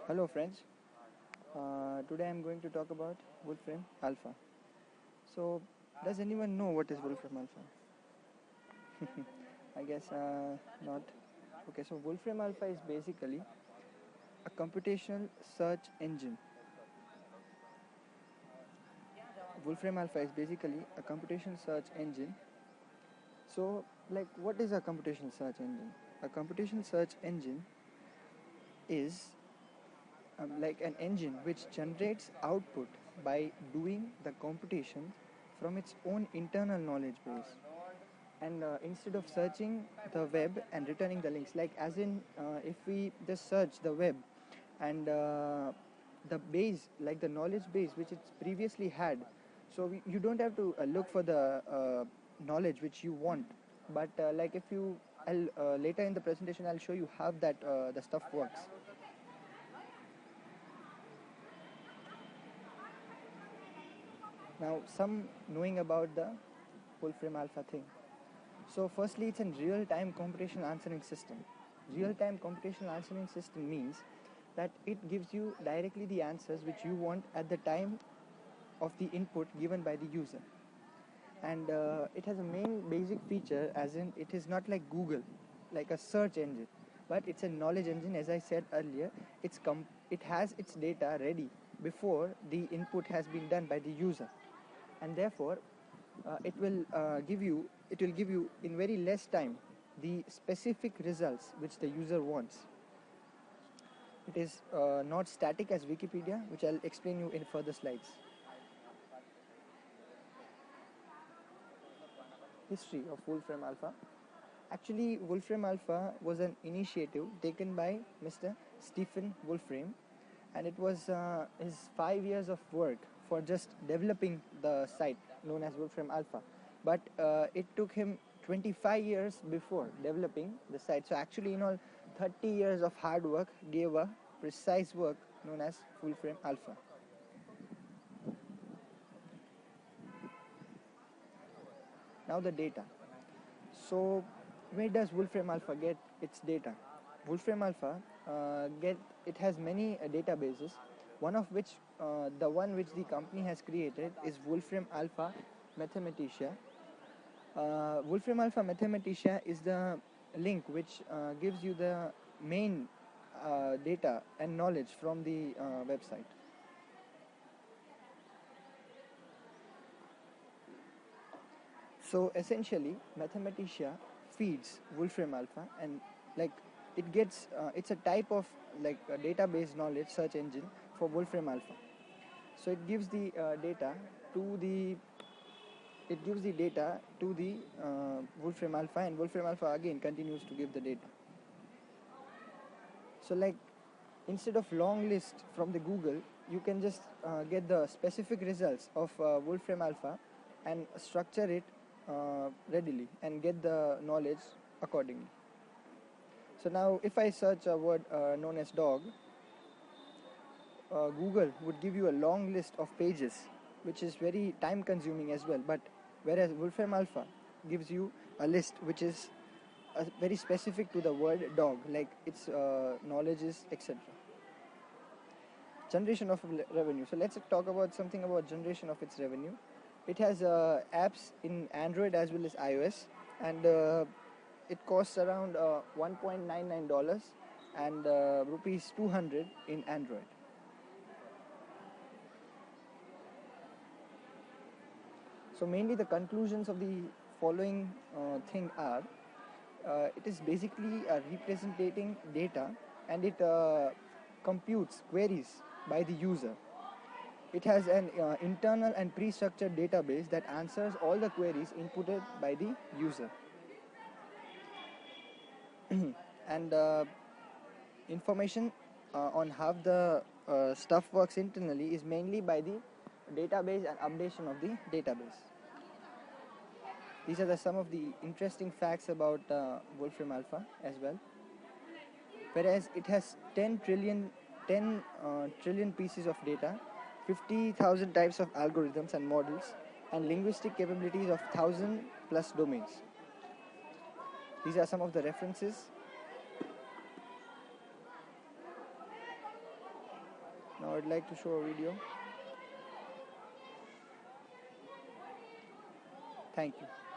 Hello friends, today I am going to talk about Wolfram Alpha. So, does anyone know what is Wolfram Alpha? I guess not. Okay, so Wolfram Alpha is basically a computational search engine. Wolfram Alpha is basically a computational search engine. So, what is a computational search engine? A computational search engine is like an engine which generates output by doing the computation from its own internal knowledge base, and instead of searching the web and returning the links, like as in if we just search the web and the base, like the knowledge base which it's previously had, so you don't have to look for the knowledge which you want, but like if you I'll later in the presentation I'll show you how that the stuff works. Now, some knowing about the Wolfram Alpha thing. So, firstly, it's a real-time computational answering system. Real-time computational answering system means that it gives you directly the answers which you want at the time of the input given by the user. And it has a main basic feature, as in it is not like Google, like a search engine, but it's a knowledge engine. As I said earlier, it has its data ready before the input has been done by the user, and therefore it will give you in very less time the specific results which the user wants. It is not static as Wikipedia, which I'll explain you in further slides. History of Wolfram Alpha. Actually, Wolfram Alpha was an initiative taken by Mr. Stephen Wolfram, and it was his 5 years of work for just developing the site known as Wolfram Alpha. But it took him 25 years before developing the site. So actually, in all, 30 years of hard work gave a precise work known as Wolfram Alpha. Now the data. So where does Wolfram Alpha get its data? Wolfram Alpha it has many databases, one of which the one which the company has created is Wolfram Alpha Mathematica. Wolfram Alpha Mathematica is the link which gives you the main data and knowledge from the website. So essentially, Mathematica feeds Wolfram Alpha, and like it's a type of like a database knowledge search engine for Wolfram Alpha. So it gives the data to the Wolfram Alpha, and Wolfram Alpha again continues to give the data. So like instead of long list from the Google, you can just get the specific results of Wolfram Alpha and structure it readily and get the knowledge accordingly. So now if I search a word known as dog, Google would give you a long list of pages, which is very time consuming as well, but whereas Wolfram Alpha gives you a list which is very specific to the word dog, like its knowledges, etc. Generation of revenue. So let's talk about something about generation of its revenue. It has apps in Android as well as iOS, and it costs around $1.99 and rupees 200 in Android. So mainly the conclusions of the following thing are, it is basically representing data, and it computes queries by the user. It has an internal and pre-structured database that answers all the queries inputted by the user. And information on how the stuff works internally is mainly by the database and updation of the database. These are some of the interesting facts about Wolfram Alpha as well. Whereas it has 10 trillion pieces of data, 50,000 types of algorithms and models, and linguistic capabilities of 1,000 plus domains. These are some of the references. Now I'd like to show a video. Thank you.